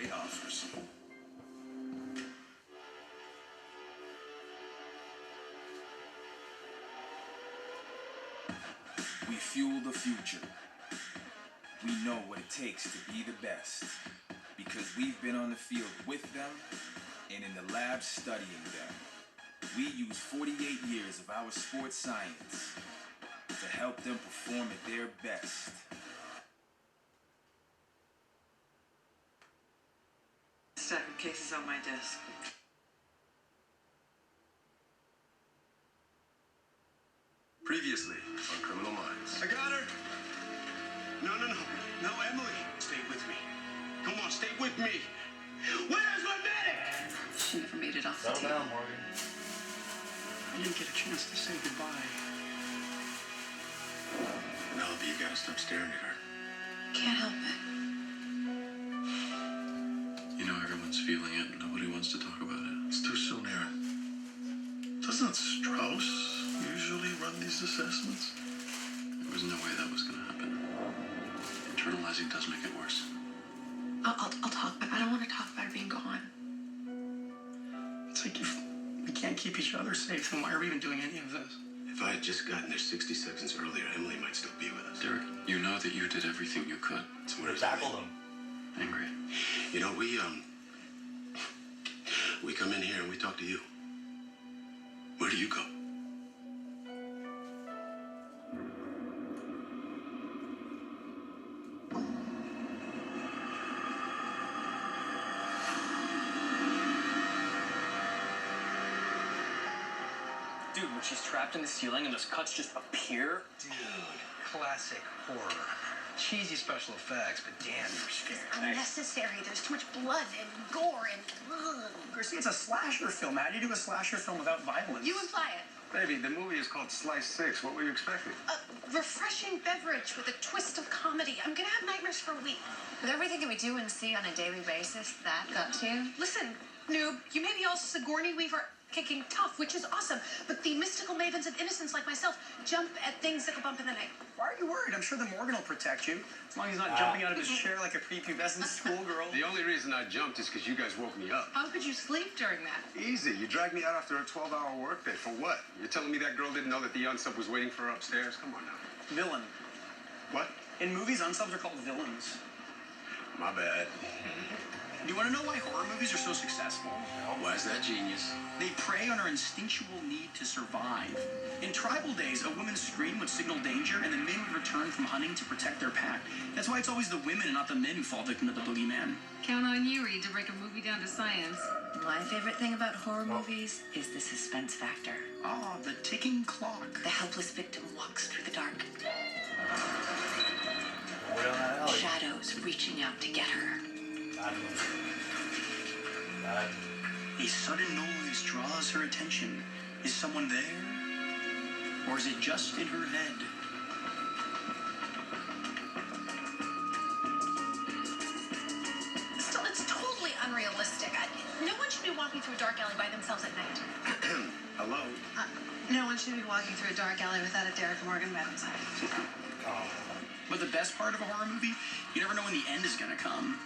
offers. We fuel the future. We know what it takes to be the best because we've been on the field with them and in the lab studying them. We use 48 years of our sports science to help them perform at their best. Stack of cases on my desk. Previously on Criminal Minds. I got her. No, Emily. Stay with me. Come on, stay with me. Where's my medic? She never made it off the Settle team. down, Morgan. I didn't get a chance to say goodbye. Penelope, you gotta stop staring at her. Can't help it. You know everyone's feeling it and nobody wants to talk about it. It's too soon, Aaron. Doesn't Strauss usually run these assessments? There was no way that was going to happen. Internalizing does make it worse. I'll talk, but I don't want to talk about her being gone. It's like if we can't keep each other safe, then why are we even doing any of this? If I had just gotten there 60 seconds earlier, Emily might still be with us. Derek, you know that you did everything you could. So what does Tackle that mean? them. Angry. You know, we come in here and we talk to you. Where do you go? Dude, when she's trapped in the ceiling and those cuts just appear. Dude, classic horror. Cheesy special effects, but damn, you're scared. Unnecessary. There's too much blood and gore and. Ugh. Chrissy, it's a slasher film. How do you do a slasher film without violence? You imply it. Baby, the movie is called Slice 6. What were you expecting? A refreshing beverage with a twist of comedy. I'm gonna have nightmares for a week. With everything that we do and see on a daily basis, that got to you? Listen, noob, you may be all Sigourney Weaver kicking tough, which is awesome, but the mystical mavens of innocence like myself jump at things that go bump in the night. Why are you worried? I'm sure the Morgan will protect you. As long as he's not jumping out of his chair like a prepubescent schoolgirl. The only reason I jumped is because you guys woke me up. How could you sleep during that? Easy. You dragged me out after a 12-hour workday. For what? You're telling me that girl didn't know that the unsub was waiting for her upstairs? Come on now. Villain. What? In movies, unsubs are called villains. My bad. Do you want to know why horror movies are so successful? Why is that genius? They prey on our instinctual need to survive. In tribal days, a woman's scream would signal danger, and the men would return from hunting to protect their pack. That's why it's always the women and not the men who fall victim to the boogeyman. Count on you, Reed, to break a movie down to science. My favorite thing about horror movies is the suspense factor. Ah, the ticking clock. The helpless victim walks through the dark. Way down that alley. Shadows reaching out to get her. A sudden noise draws her attention. Is someone there? Or is it just in her head? Still, it's totally unrealistic. No one should be walking through a dark alley by themselves at night. Hello? No one should be walking through a dark alley without a Derek Morgan by their side. But the best part of a horror movie, you never know when the end is gonna come.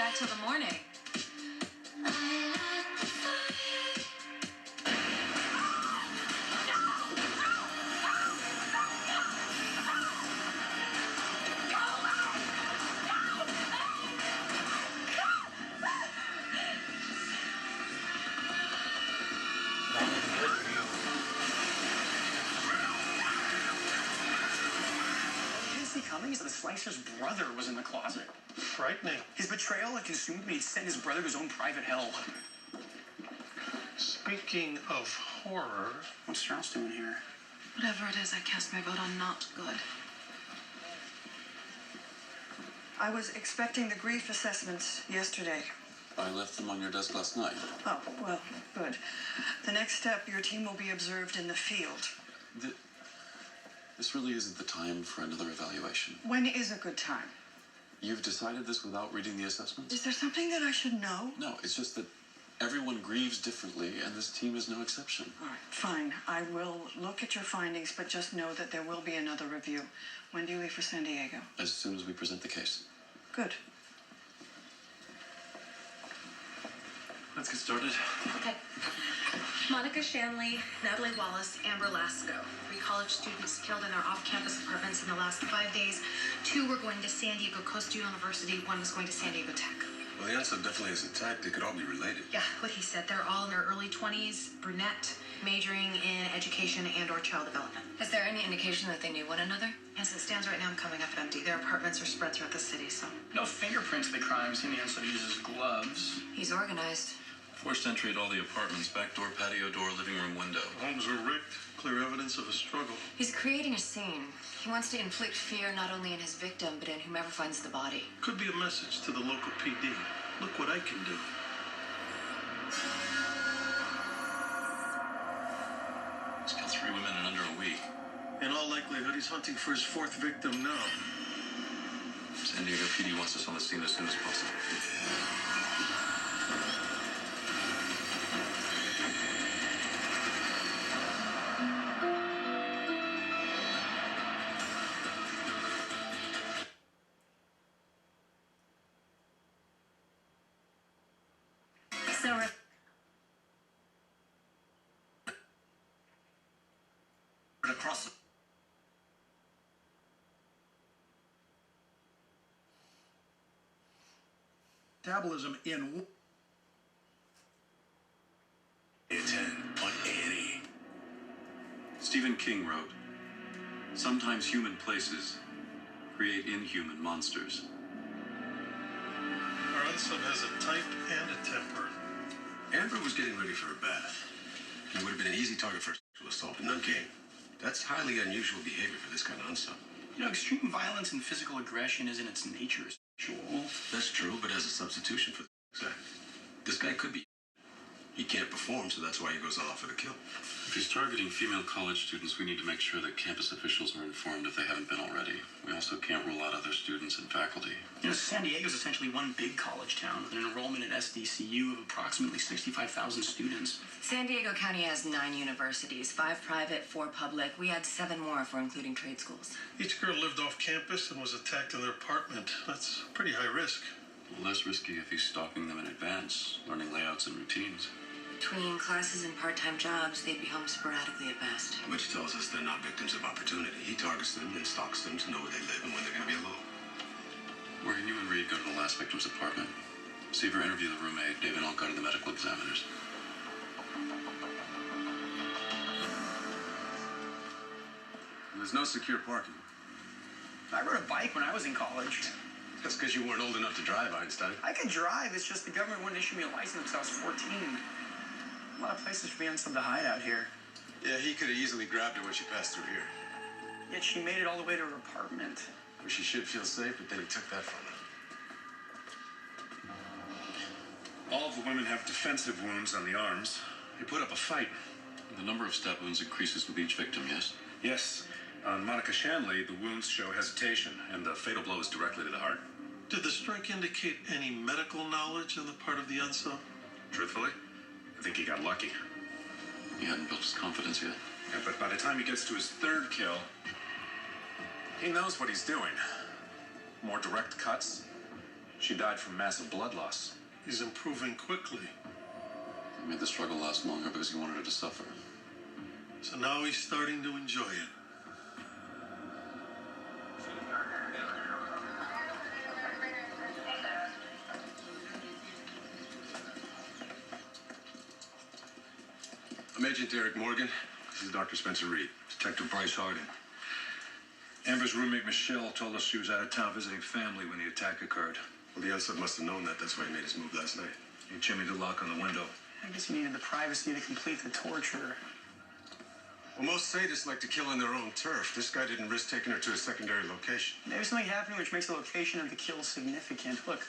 back till the morning. Coming is that the Slicer's brother was in the closet. Frightening. His betrayal had consumed me. He'd sent his brother to his own private hell. Speaking of horror, What's Strauss doing here? Whatever it is, I cast my vote on not good. I was expecting the grief assessments yesterday. I left them on your desk last night. Oh, well, good. The next step, your team will be observed in the field. This really isn't the time for another evaluation. When is a good time? You've decided this without reading the assessments? Is there something that I should know? No, it's just that everyone grieves differently, and this team is no exception. All right, fine. I will look at your findings, but just know that there will be another review. When do you leave for San Diego? As soon as we present the case. Good. Let's get started. Okay. Monica Shanley, Natalie Wallace, Amber Lasco. 3 college students killed in their off-campus apartments in the last 5 days. 2 were going to San Diego Coastal University. 1 was going to San Diego Tech. Well, the answer definitely isn't tight. They could all be related. Yeah, what he said. They're all in their early 20s, brunette, majoring in education and or child development. Is there any indication that they knew one another? As it stands right now, I'm coming up empty. Their apartments are spread throughout the city, so... No fingerprints of the crime seen. The inside uses gloves. He's organized. Forced entry at all the apartments. Back door, patio door, living room, window. Homes were wrecked. Clear evidence of a struggle. He's creating a scene. He wants to inflict fear not only in his victim, but in whomever finds the body. Could be a message to the local PD. Look what I can do. He's killed 3 women in under a week. In all likelihood, he's hunting for his 4th victim now. San Diego PD wants us on the scene as soon as possible. So, Across the... metabolism in 10 on Annie. Stephen King wrote, "Sometimes human places create inhuman monsters." Our unsub has a type and a temper. Amber was getting ready for a bath. He would have been an easy target for sexual assault, and none came. That's highly unusual behavior for this kind of unsub. You know, extreme violence and physical aggression is in its nature sexual. That's true, but as a substitution for the sex act. This guy could be. He can't perform, so that's why he goes all out for the kill. If he's targeting female college students, we need to make sure that campus officials are informed if they haven't been already. We also can't rule out other students and faculty. You know, San Diego is essentially one big college town with an enrollment at SDCU of approximately 65,000 students. San Diego County has 9 universities, 5 private, 4 public. We had 7 more if we're including trade schools. Each girl lived off campus and was attacked in their apartment. That's pretty high risk. Less risky if he's stalking them in advance, learning layouts and routines. Between classes and part-time jobs, they'd be home sporadically at best. Which tells us they're not victims of opportunity. He targets them and stalks them to know where they live and when they're going to be alone. Where can you and Reed go to the last victim's apartment? Seaver interview the roommate. Dave and I'll go to the medical examiners. There's no secure parking. I rode a bike when I was in college. That's because you weren't old enough to drive, Einstein. I could drive, it's just the government wouldn't issue me a license until I was 14. A lot of places for the unsub to hide out here. Yeah, he could have easily grabbed her when she passed through here. Yet she made it all the way to her apartment. Where she should feel safe, but then he took that from her. All of the women have defensive wounds on the arms. They put up a fight. The number of stab wounds increases with each victim, yes? Yes. On Monica Shanley, the wounds show hesitation, and the fatal blow is directly to the heart. Did the strike indicate any medical knowledge on the part of the unsub? Truthfully, I think he got lucky. He hadn't built his confidence yet. Yeah, but by the time he gets to his 3rd kill, he knows what he's doing. More direct cuts, She died from massive blood loss. He's improving quickly. He made the struggle last longer because he wanted her to suffer. So now he's starting to enjoy it. I'm Agent Derek Morgan. This is Dr. Spencer Reed. Detective Bryce Harding. Amber's roommate Michelle told us she was out of town visiting family when the attack occurred. Well, the unsub must have known that. That's why he made his move last night. He chimneyed the lock on the window. I guess he needed the privacy to complete the torture. Well, most sadists like to kill on their own turf. This guy didn't risk taking her to a secondary location. Maybe something happening which makes the location of the kill significant. Look,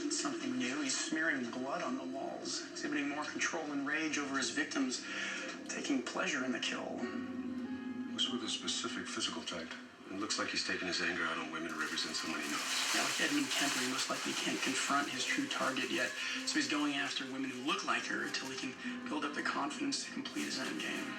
it's something new. He's smearing blood on the walls, exhibiting more control and rage over his victims, taking pleasure in the kill. Was with a specific physical type. It looks like he's taking his anger out on women who represent someone he knows. Now, like Edmund Kemper, he most likely can't confront his true target yet, so he's going after women who look like her until he can build up the confidence to complete his end game.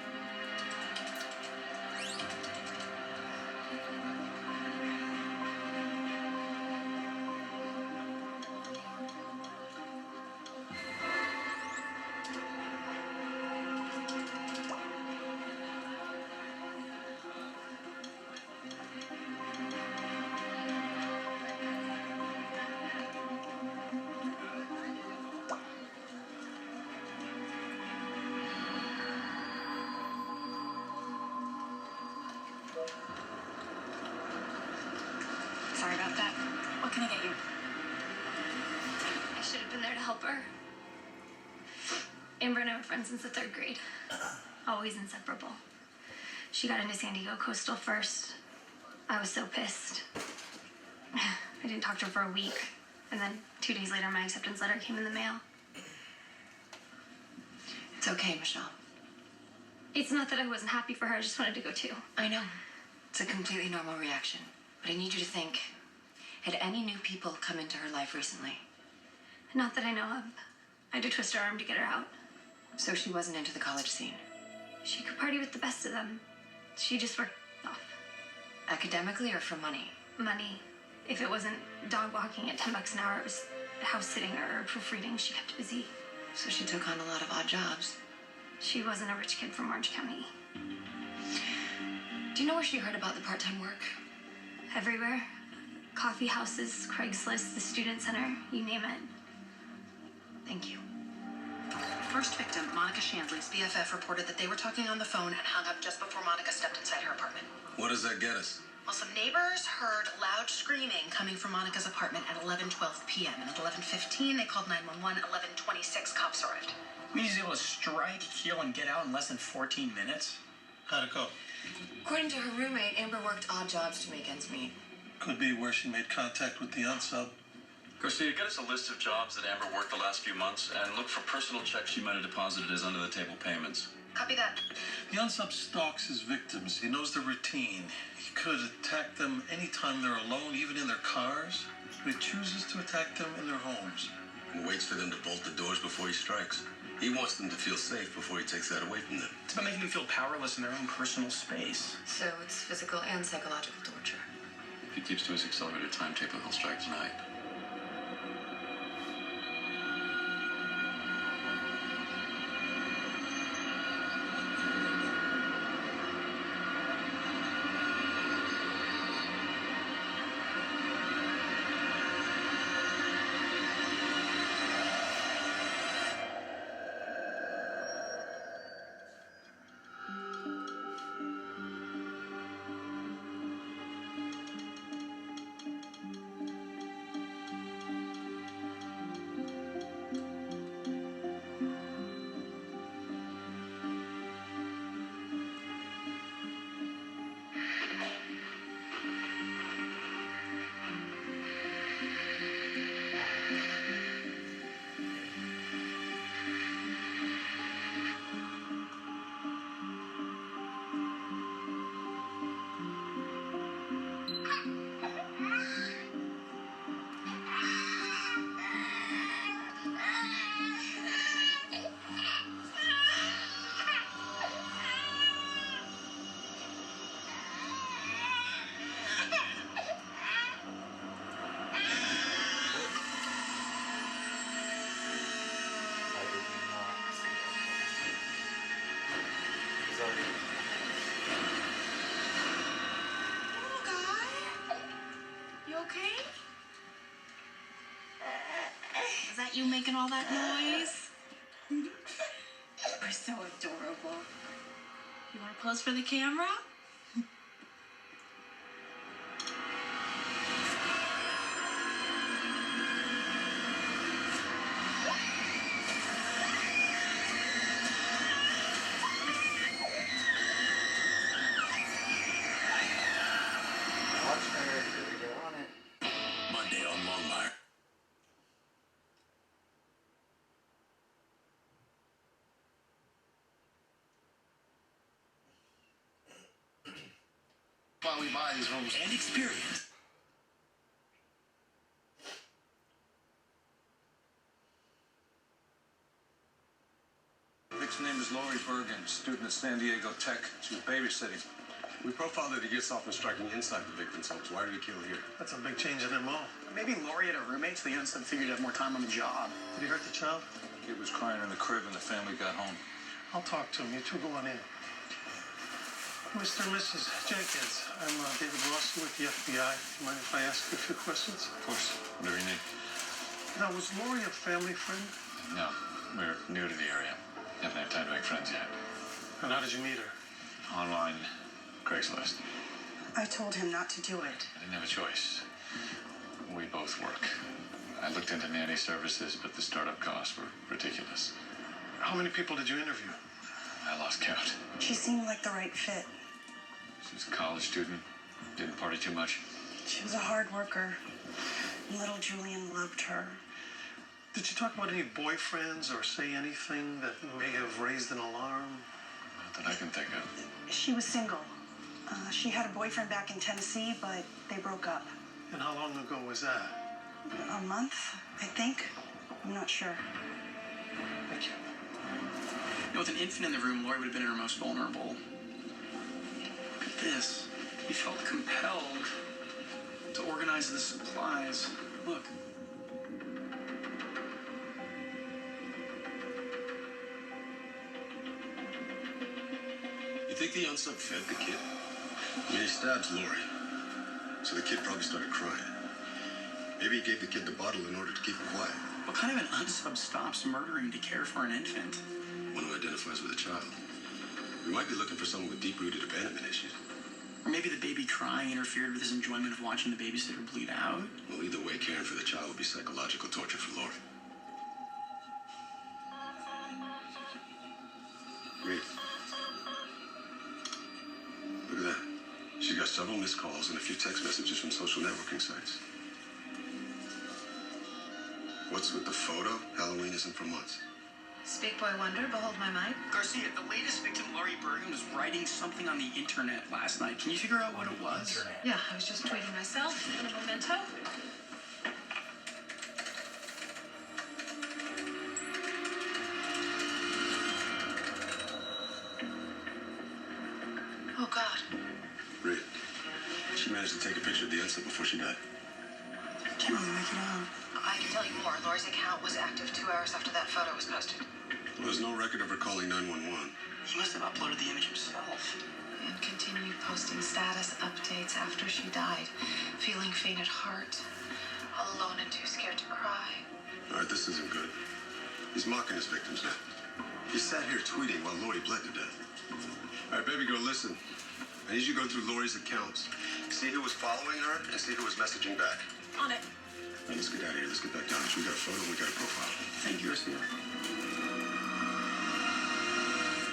Sorry about that. What can I get you? I should have been there to help her. Amber and I were friends since the 3rd grade. Always inseparable. She got into San Diego Coastal first. I was so pissed. I didn't talk to her for a week. And then 2 days later, my acceptance letter came in the mail. It's okay, Michelle. It's not that I wasn't happy for her. I just wanted to go too. I know. It's a completely normal reaction. But I need you to think, had any new people come into her life recently? Not that I know of. I had to twist her arm to get her out. So she wasn't into the college scene? She could party with the best of them. She just worked off. Academically or for money? Money. If it wasn't dog walking at $10 an hour, it was house sitting or proofreading. She kept busy. So she took on a lot of odd jobs. She wasn't a rich kid from Orange County. Do you know where she heard about the part-time work? Everywhere. Coffee houses, Craigslist, the student center, you name it. Thank you. First victim, Monica Shandley's BFF, reported that they were talking on the phone and hung up just before Monica stepped inside her apartment. What does that get us? Well, some neighbors heard loud screaming coming from Monica's apartment at 11:12 p.m. And at 11:15, they called 911. 11:26, cops arrived. I mean, he's able to strike, kill, and get out in less than 14 minutes? How'd it go? According to her roommate, Amber worked odd jobs to make ends meet. Could be where she made contact with the unsub. Garcia, get us a list of jobs that Amber worked the last few months and look for personal checks she might have deposited as under-the-table payments. Copy that. The unsub stalks his victims. He knows the routine. He could attack them anytime they're alone, even in their cars. But he chooses to attack them in their homes. And waits for them to bolt the doors before he strikes. He wants them to feel safe before he takes that away from them. It's about making them feel powerless in their own personal space. So it's physical and psychological torture. If he keeps to his accelerated timetable, he'll strike tonight. okay? Is that you making all that noise? You're so adorable. You want to pose for the camera? Monday on Longmire. While we buy these homes And experience. Vic's name is Lori Bergen, student at San Diego Tech. She was babysitting. We profiled that he gets off on striking inside the victim's homes. Why did he kill here? That's a big change in MO. Maybe Lori had a roommate, so the unsub figured he'd have more time on the job. Did he hurt the child? Kid was crying in the crib and the family got home. I'll talk to him. You two go on in. Mr. and Mrs. Jenkins, I'm David Rossi with the FBI. Mind if I ask you a few questions? Of course, whatever you need. Now, was Lori a family friend? No, we're new to the area. Haven't had time to make friends yet. And how did you meet her? Online, Craigslist. I told him not to do it. I didn't have a choice. We both work. I looked into nanny services, but the startup costs were ridiculous. How many people did you interview? I lost count. She seemed like the right fit. She was a college student, didn't party too much. She was a hard worker. Little Julian loved her. Did you talk about any boyfriends or say anything that may have raised an alarm? Not that I can think of. She was single. She had a boyfriend back in Tennessee, but they broke up. And how long ago was that? A month, I think. I'm not sure. Thank you. You know, with an infant in the room, Lori would have been her most vulnerable. Look at this. He felt compelled to organize the supplies. Look. You think the unsub fed the kid? I mean, he stabs Lori. So the kid probably started crying. Maybe he gave the kid the bottle in order to keep her quiet. What kind of an unsub stops murdering to care for an infant? One who identifies with a child. We might be looking for someone with deep-rooted abandonment issues. Or maybe the baby crying interfered with his enjoyment of watching the babysitter bleed out. Well, either way, caring for the child would be psychological torture for Lori. Great. Look at that. She got several missed calls and a few text messages from social networking sites. What's with the photo? Halloween isn't for months. Speak boy wonder, behold my might. Garcia, the latest victim, Lori Bergen, was writing something on the internet last night. Can you figure out what it was? Yeah, I was just tweeting myself in a memento. Oh, God. Rick, she managed to take a picture of the unsub before she died. Can't really make it out. I can tell you more. Lori's account was active 2 hours after that photo was posted. Well, there's no record of her calling 911. He must have uploaded the image himself. And continued posting status updates after she died. Feeling faint at heart. All alone and too scared to cry. All right, this isn't good. He's mocking his victims now. He sat here tweeting while Lori bled to death. All right, baby girl, listen. I need you to go through Lori's accounts. See who was following her and see who was messaging back. On it. All right, let's get out of here. Let's get back down. We got a photo and we got a profile. Thank you, Garcia.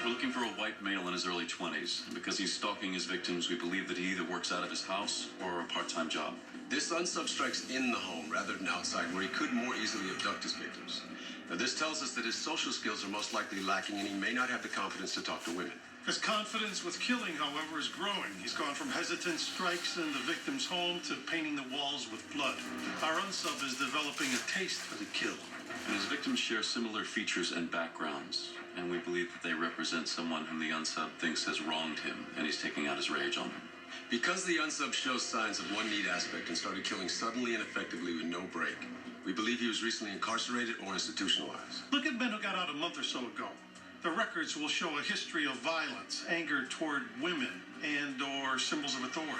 We're looking for a white male in his early 20s. Because he's stalking his victims, we believe that he either works out of his house or a part-time job. This unsub strikes in the home rather than outside, where he could more easily abduct his victims. Now, this tells us that his social skills are most likely lacking and he may not have the confidence to talk to women. His confidence with killing, however, is growing. He's gone from hesitant strikes in the victim's home to painting the walls with blood. Our unsub is developing a taste for the kill. And his victims share similar features and backgrounds. And we believe that they represent someone whom the unsub thinks has wronged him, and he's taking out his rage on them. Because the unsub shows signs of one neat aspect and started killing suddenly and effectively with no break, we believe he was recently incarcerated or institutionalized. Look at men who got out a month or so ago. The records will show a history of violence, anger toward women, and/or symbols of authority.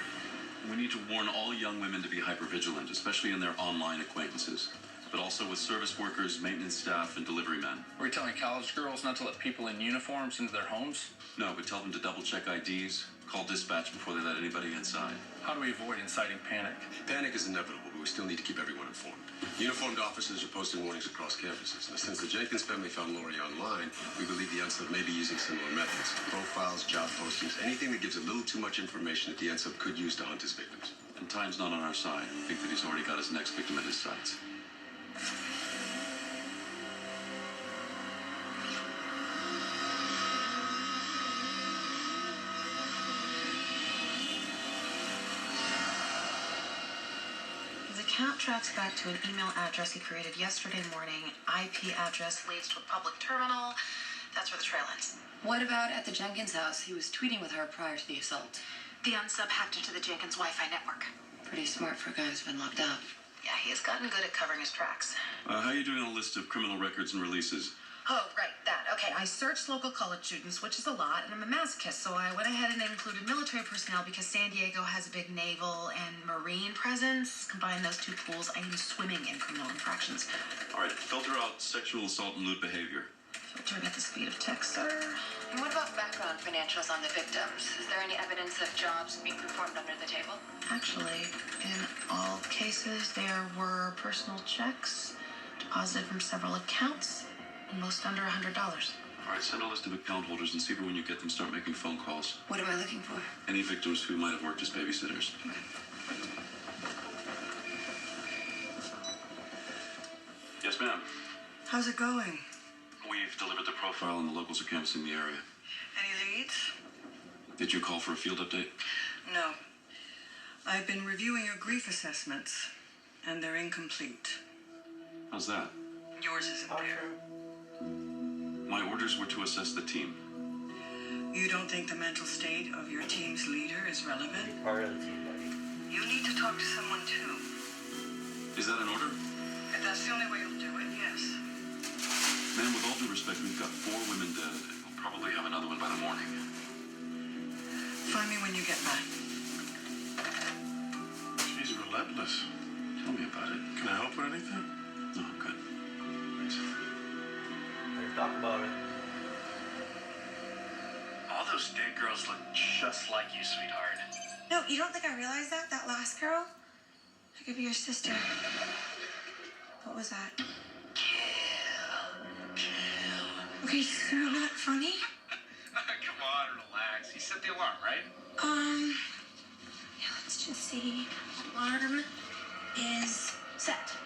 We need to warn all young women to be hypervigilant, especially in their online acquaintances, but also with service workers, maintenance staff, and delivery men. Are we telling college girls not to let people in uniforms into their homes? No, but tell them to double-check IDs, call dispatch before they let anybody inside. How do we avoid inciting panic? Panic is inevitable, but we still need to keep everyone informed. Uniformed officers are posting warnings across campuses. Now, since the Jenkins family found Lori online, we believe the NSUB may be using similar methods. Profiles, job postings, anything that gives a little too much information that the NSUB could use to hunt his victims. And time's not on our side. We think that he's already got his next victim at his sights. His account tracks back to an email address he created yesterday morning. IP address leads to a public terminal. That's where the trail ends. What about at the Jenkins house? He was tweeting with her prior to the assault. The unsub hacked into the Jenkins Wi-Fi network. Pretty smart for a guy who's been locked up. Yeah, he has gotten good at covering his tracks. How are you doing on a list of criminal records and releases? Oh, right, that. Okay, I searched local college students, which is a lot, and I'm a masochist, so I went ahead and included military personnel because San Diego has a big naval and marine presence. Combine those two pools, I am swimming in criminal infractions. All right, filter out sexual assault and lewd behavior. Filtering at the speed of text, sir. And what about background financials on the victims? Is there any evidence of jobs being performed under the table? Actually, in all cases, there were personal checks deposited from several accounts, most under $100. All right, send a list of account holders and see if when you get them, start making phone calls. What am I looking for? Any victims who might have worked as babysitters. Yes, ma'am. How's it going? We've delivered the profile and the locals are canvassing the area. Any leads? Did you call for a field update? No. I've been reviewing your grief assessments, and they're incomplete. How's that? Yours isn't there. My orders were to assess the team. You don't think the mental state of your team's leader is relevant? Part of the team, buddy. You need to talk to someone too. Is that an order? If that's the only way you'll do it, yes. Ma'am, with all due respect, we've got 4 women dead. We'll probably have another one by the morning. Find me when you get back. She's relentless. Tell me about it. Can I help with anything? No, I'm good. Thanks. Better talk about it. All those dead girls look just like you, sweetheart. No, you don't think I realized that? That last girl? She could be your sister. What was that? Okay, so not that funny? Come on, relax. You set the alarm, right? Yeah, let's just see. Alarm is set.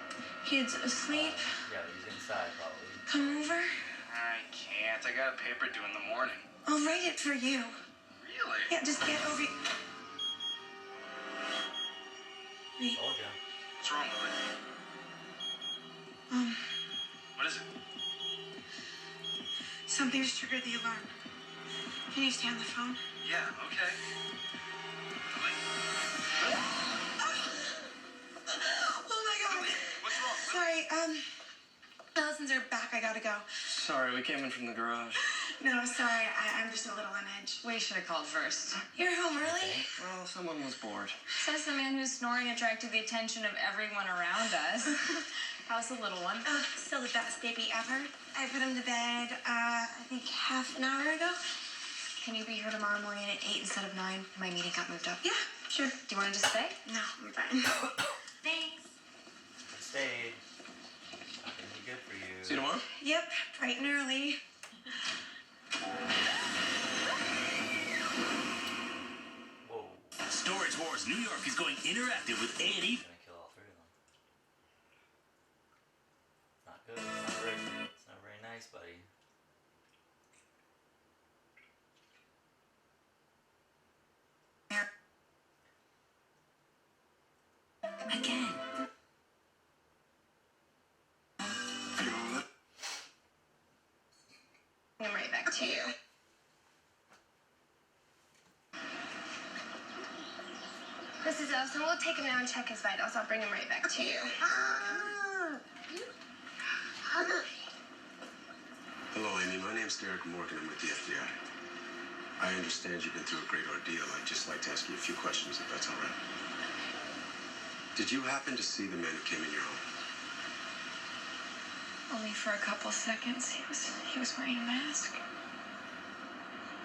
Kids asleep. Yeah, he's inside probably. Come over. I can't. I got a paper due in the morning. I'll write it for you. Really? Yeah, just get over. Wait. Told ya. What's wrong with it? What is it? Something's triggered the alarm. Can you stay on the phone? Yeah, okay. Oh my god. What's wrong? Sorry, Allison's are back. I gotta go. Sorry, we came in from the garage. No, sorry. I'm just a little on edge. We should have called first. You're home early? Well, someone was bored. Says the man whose snoring attracted the attention of everyone around us. How's the little one? Still the best baby ever. I put him to bed, I think half an hour ago. Can you be here tomorrow morning at 8 instead of 9? My meeting got moved up. Yeah, sure. Do you want to just stay? No, I'm fine. Thanks. Stayed. Not gonna be good for you. See you tomorrow? Yep, bright and early. Whoa. Storage Wars New York is going interactive with A&E. Gonna kill all 3 of them. Not good. It's not very nice, buddy. Again. I'm right back to you. Mrs. Elson, we'll take him now and check his vitals. I'll bring him right back to you. Hello, Amy. My name's Derek Morgan. I'm with the FBI. I understand you've been through a great ordeal. I'd just like to ask you a few questions, if that's all right. Did you happen to see the man who came in your home? Only for a couple seconds. He was wearing a mask.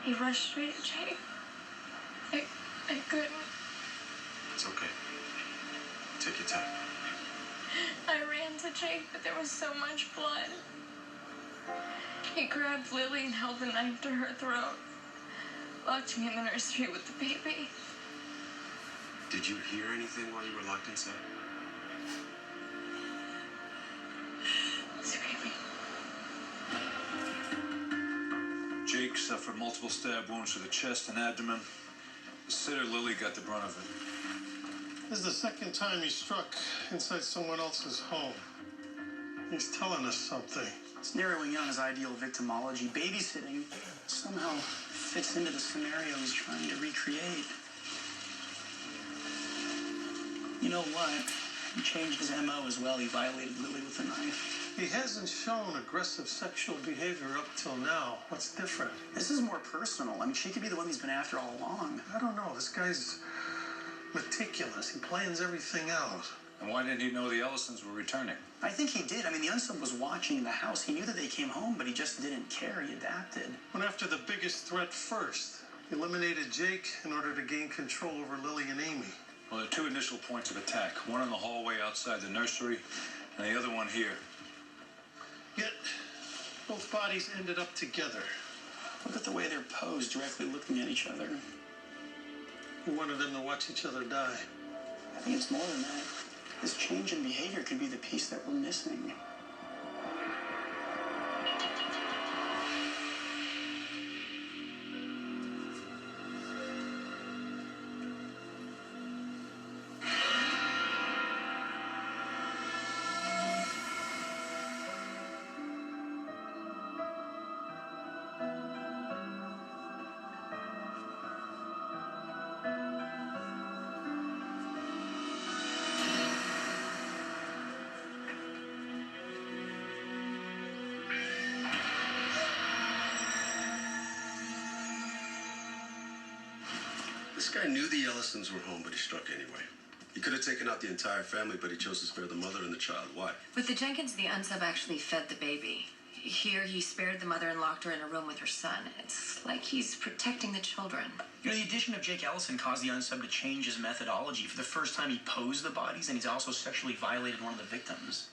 He rushed straight at Jake. I couldn't. It's okay. Take your time. I ran to Jake, but there was so much blood. He grabbed Lily and held the knife to her throat. Locked me in the nursery with the baby. Did you hear anything while you were locked inside? Screaming. Jake suffered multiple stab wounds to the chest and abdomen. The sitter, Lily, got the brunt of it. This is the second time he struck inside someone else's home. He's telling us something. It's narrowing in on his ideal victimology. Babysitting somehow fits into the scenario he's trying to recreate. You know what? He changed his MO as well. He violated Lily with a knife. He hasn't shown aggressive sexual behavior up till now. What's different? This is more personal. I mean, she could be the one he's been after all along. I don't know. This guy's meticulous. He plans everything out. And why didn't he know the Ellisons were returning? I think he did. I mean, the unsub was watching the house. He knew that they came home, but he just didn't care. He adapted. Went after the biggest threat first. He eliminated Jake in order to gain control over Lily and Amy. Well, there are two initial points of attack. One in the hallway outside the nursery, and the other one here. Yet, both bodies ended up together. Look at the way they're posed, directly looking at each other. He wanted them to watch each other die. I think it's more than that. This change in behavior could be the piece that we're missing. This guy knew the Ellisons were home, but he struck anyway. He could have taken out the entire family, but he chose to spare the mother and the child. Why? With the Jenkins, the unsub actually fed the baby. Here, he spared the mother and locked her in a room with her son. It's like he's protecting the children. You know, the addition of Jake Ellison caused the unsub to change his methodology. For the first time, he posed the bodies, and he's also sexually violated one of the victims.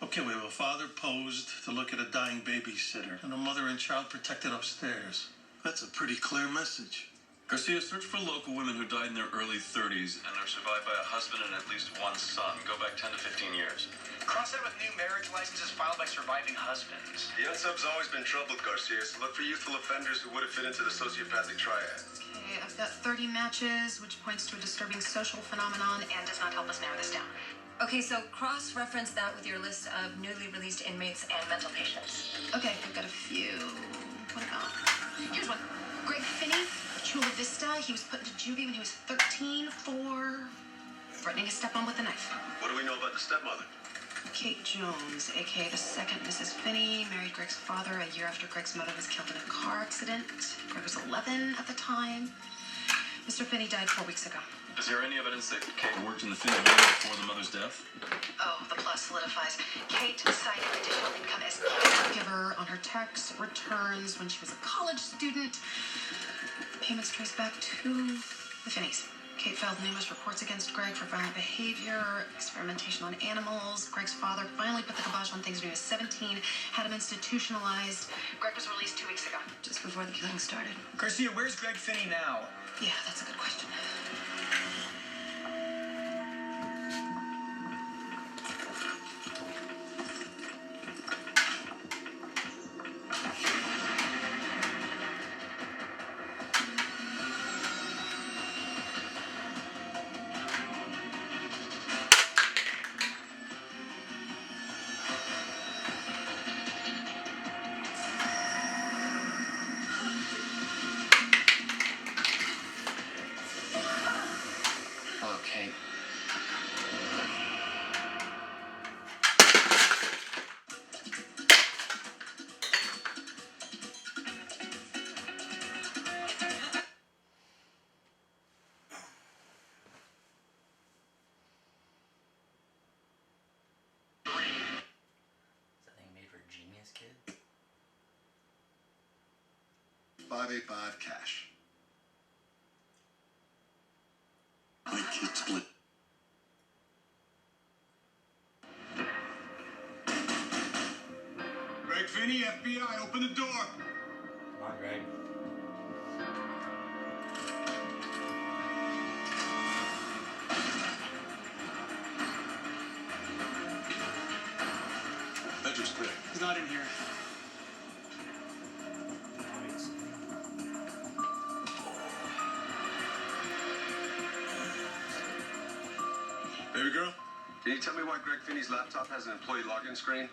Okay, we have a father posed to look at a dying babysitter, and a mother and child protected upstairs. That's a pretty clear message. Garcia, search for local women who died in their early 30s and are survived by a husband and at least one son. Go back 10 to 15 years. Cross that with new marriage licenses filed by surviving husbands. The unsub's always been troubled, Garcia, so look for youthful offenders who would have fit into the sociopathic triad. Okay, I've got 30 matches, which points to a disturbing social phenomenon and does not help us narrow this down. Okay, so cross-reference that with your list of newly released inmates and mental patients. Okay, I've got a few. What about? Here's one. Greg Finney, Chula Vista. He was put into juvie when he was 13 for threatening his stepmom with a knife. What do we know about the stepmother? Kate Jones, aka the second Mrs. Finney, married Greg's father a year after Greg's mother was killed in a car accident. Greg was 11 at the time. Mr. Finney died 4 weeks ago. Is there any evidence that Kate worked in the Finney home before the mother's death? Oh, the plot solidifies. Kate cited additional income as caregiver on her tax returns when she was a college student. Payments traced back to the Finneys. Kate filed numerous reports against Greg for violent behavior, experimentation on animals. Greg's father finally put the kibosh on things when he was 17, had him institutionalized. Greg was released 2 weeks ago. Just before the killing started. Garcia, where's Greg Finney now? Yeah, that's a good question. Okay. 585 cash. My kid split. Greg Finney, FBI, open the door. Come on, Greg. Bedroom's clear. He's not in here. Baby girl, can you tell me why Greg Finney's laptop has an employee login screen?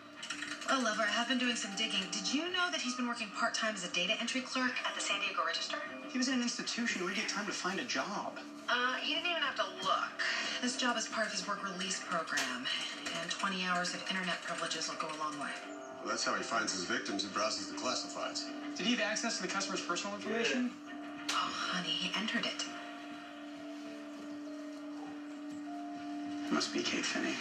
Well, lover, I have been doing some digging. Did you know that he's been working part-time as a data entry clerk at the San Diego Register? If he was in an institution, where'd he get time to find a job? He didn't even have to look. This job is part of his work release program, and 20 hours of internet privileges will go a long way. Well, that's how he finds his victims and browses the classifieds. Did he have access to the customer's personal information? Oh, honey, he entered it. Must be Kate Finney.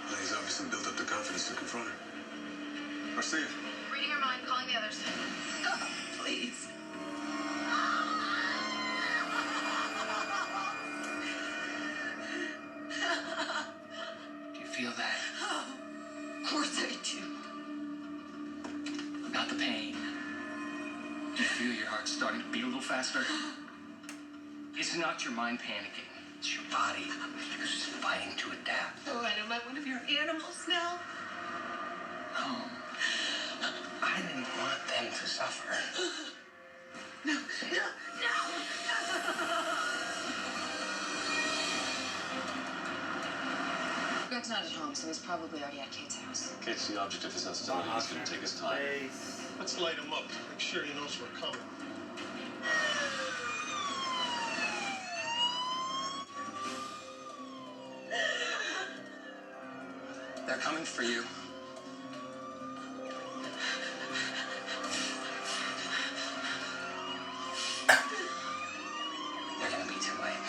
Well, he's obviously built up the confidence to confront her. Marcia. Reading her mind, calling the others. Please. Do you feel that? Of course I do. Not the pain. Do you feel your heart starting to beat a little faster? It's not your mind panicking. It's your body. It's just fighting to adapt. Oh, and am I one of your animals now? No. I didn't want them to suffer. No. Greg's not at home, so he's probably already at Kate's house. Kate's the object of his hostility. He's going to take his time. Let's light him up. Make sure he knows we're coming. They're coming for you. They're gonna be too late.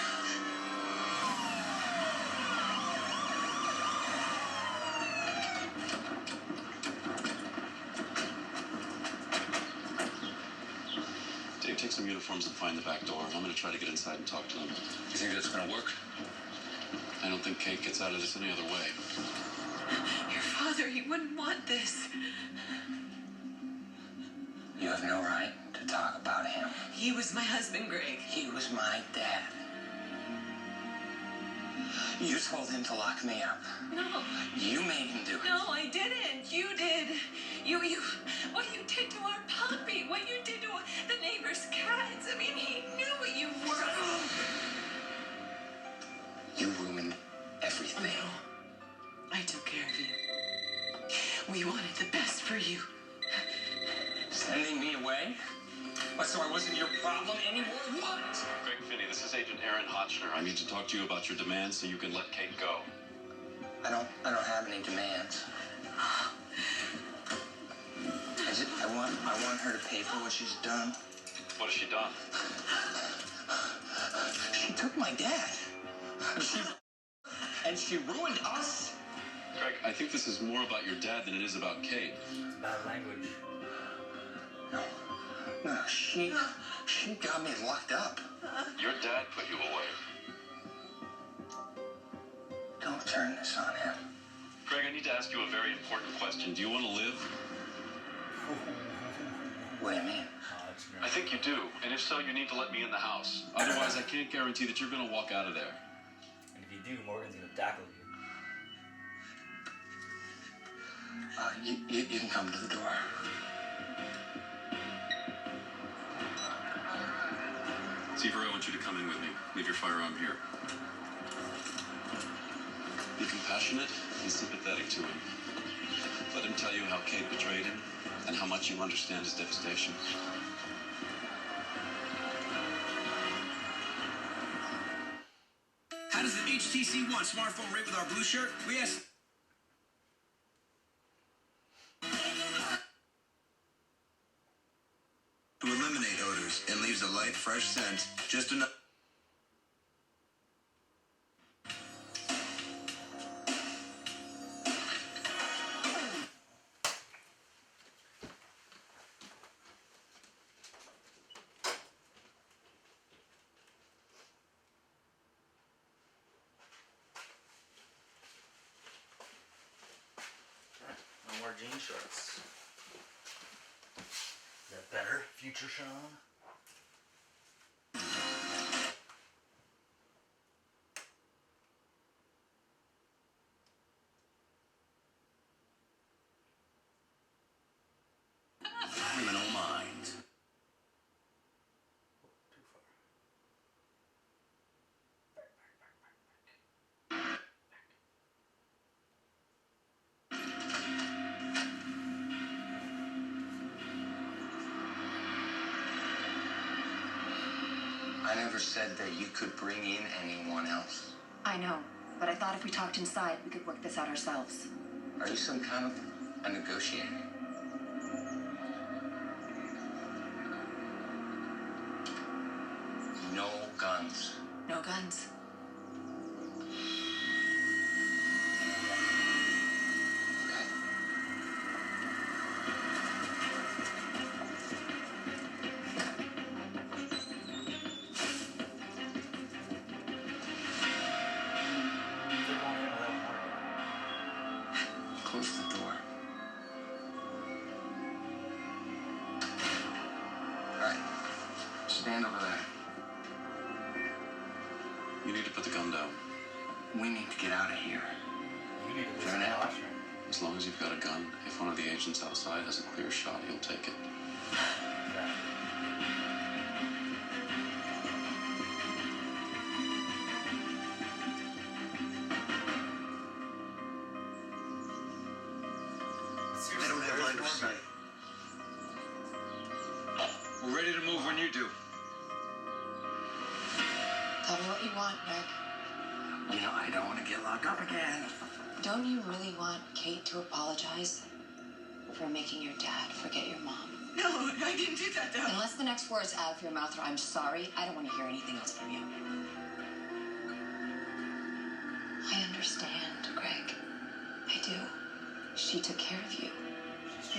Dave, take some uniforms and find the back door. I'm going to try to get inside and talk to them. You think that's gonna work? I don't think Kate gets out of this any other way. Your father, he wouldn't want this. You have no right to talk about him. He was my husband, Greg. He was my dad. You told him to lock me up. No. You made him do it. No, I didn't. You did. You, what you did to our puppy, what you did to the neighbor's cats. I mean, he knew what you were. You ruined everything. No. I took care of you. We wanted the best for you. Sending me away? What, so I wasn't your problem anymore? What? Greg Finney, this is Agent Aaron Hotchner. I need to talk to you about your demands so you can let Kate go. I don't have any demands. I want her to pay for what she's done. What has she done? She took my dad. And she ruined us. Greg, I think this is more about your dad than it is about Kate. Bad language. No, she got me locked up. Your dad put you away. Don't turn this on him. Greg, I need to ask you a very important question. Do you want to live? What do you mean? I think you do, and if so, you need to let me in the house. Otherwise, I can't guarantee that you're going to walk out of there. And if you do, Morgan's gonna tackle you. You can come to the door. Seaver, I want you to come in with me. Leave your firearm here. Be compassionate and sympathetic to him. Let him tell you how Kate betrayed him and how much you understand his devastation. How does the HTC One smartphone rate with our blue shirt? We asked. To eliminate odors and leaves a light, fresh scent, just enough. screenshots. Is that better, future Sean? Criminal Minds. I never said that you could bring in anyone else. I know, but I thought if we talked inside, we could work this out ourselves. Are you some kind of a negotiator? No guns. No guns. Close the door. All right. Stand over there. You need to put the gun down. We need to get out of here. You need to Fair listen to enough. Usher. As long as you've got a gun, if one of the agents outside has a clear shot, you'll take it. They don't have line of sight. We're ready to move when you do. Tell me what you want, Greg. You know, I don't want to get locked up again. Don't you really want Kate to apologize for making your dad forget your mom? No, I didn't do that, though. Unless the next words out of your mouth are "I'm sorry," I don't want to hear anything else from you. I understand, Greg. I do. She took care of you.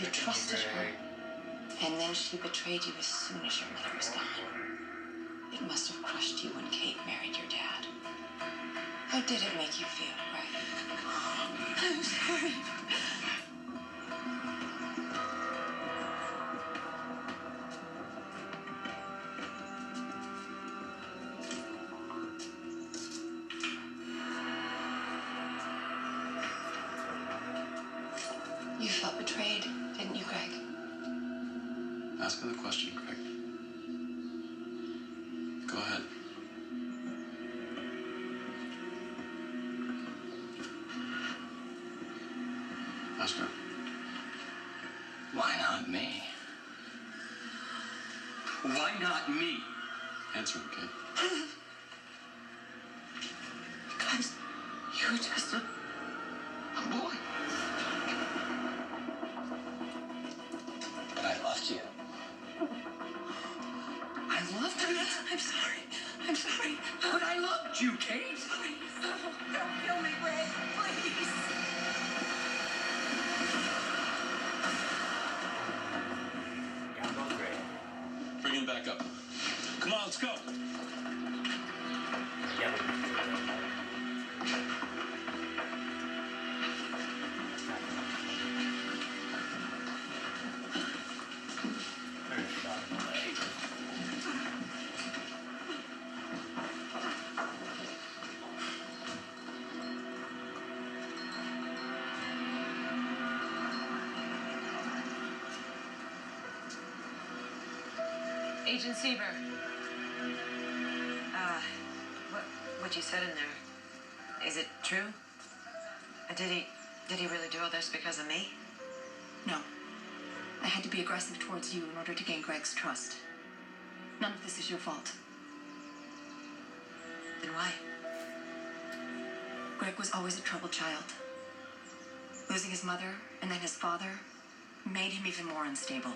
You trusted her. And then she betrayed you as soon as your mother was gone. It must have crushed you when Kate married your dad. How did it make you feel, Greg? I'm sorry. You felt betrayed, didn't you, Greg? Ask her the question, Craig. Go ahead. Ask her. Why not me? Why not me? Answer him, Kate. Because you're just a boy. But I loved you. I loved you. I'm sorry. I'm sorry. But I loved you, Kate. Sorry. Don't kill me, Greg. Please. Down goes Greg. Bring him back up. Come on, let's go. Yeah, There's a shot in the leg. Agent Sieber. What you said in there, is it true? Did he really do all this because of me? No. I had to be aggressive towards you in order to gain Greg's trust. None of this is your fault. Then why? Greg was always a troubled child. Losing his mother and then his father made him even more unstable.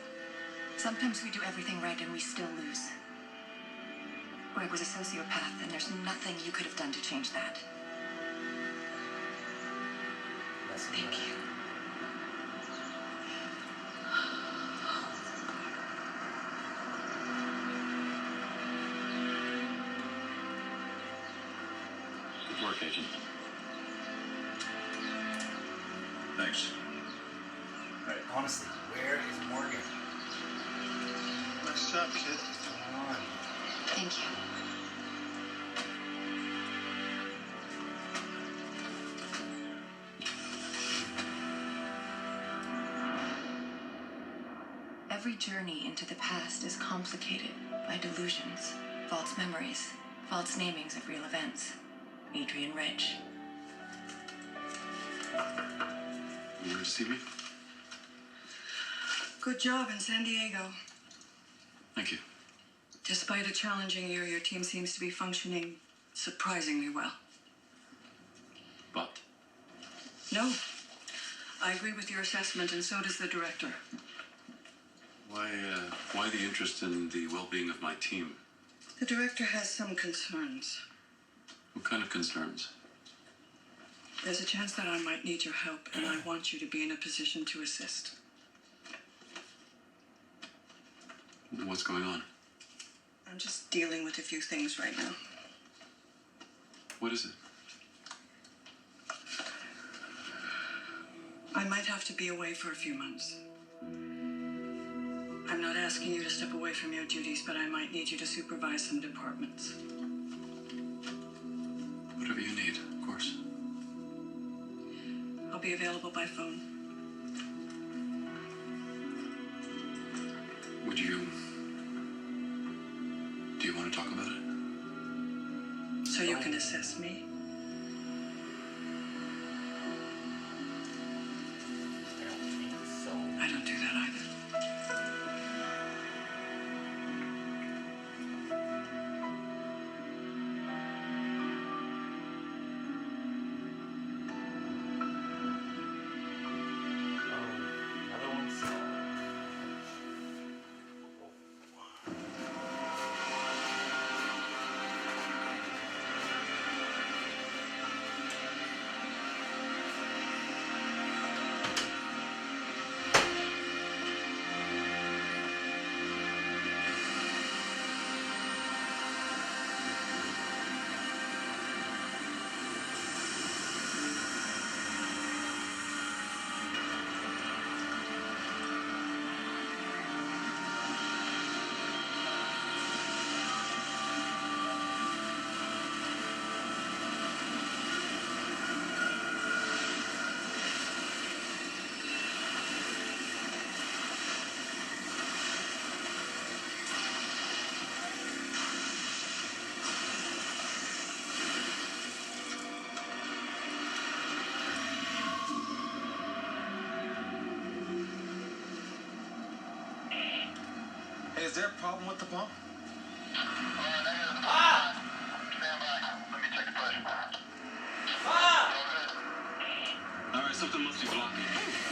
Sometimes we do everything right and we still lose. Greg was a sociopath, and there's nothing you could have done to change that. Thank you. Good work, Agent. Thanks. Right. Honestly, where is Morgan? Nice job, kid. Come on. Thank you. Every journey into the past is complicated by delusions, false memories, false namings of real events. Adrian Rich. You here to see me? Good job in San Diego. Thank you. Despite a challenging year, your team seems to be functioning surprisingly well. But No, I agree with your assessment, and so does the director. why the interest in the well-being of my team? The director has some concerns. What kind of concerns? There's a chance that I might need your help, and I want you to be in a position to assist. What's going on? I'm just dealing with a few things right now. What is it? I might have to be away for a few months. I'm not asking you to step away from your duties, but I might need you to supervise some departments. Whatever you need, of course. I'll be available by phone. Do you want to talk about it? So you can assess me? I don't do that either. Another one solid. Hey, is there a problem with the pump? All right, something must be blocking.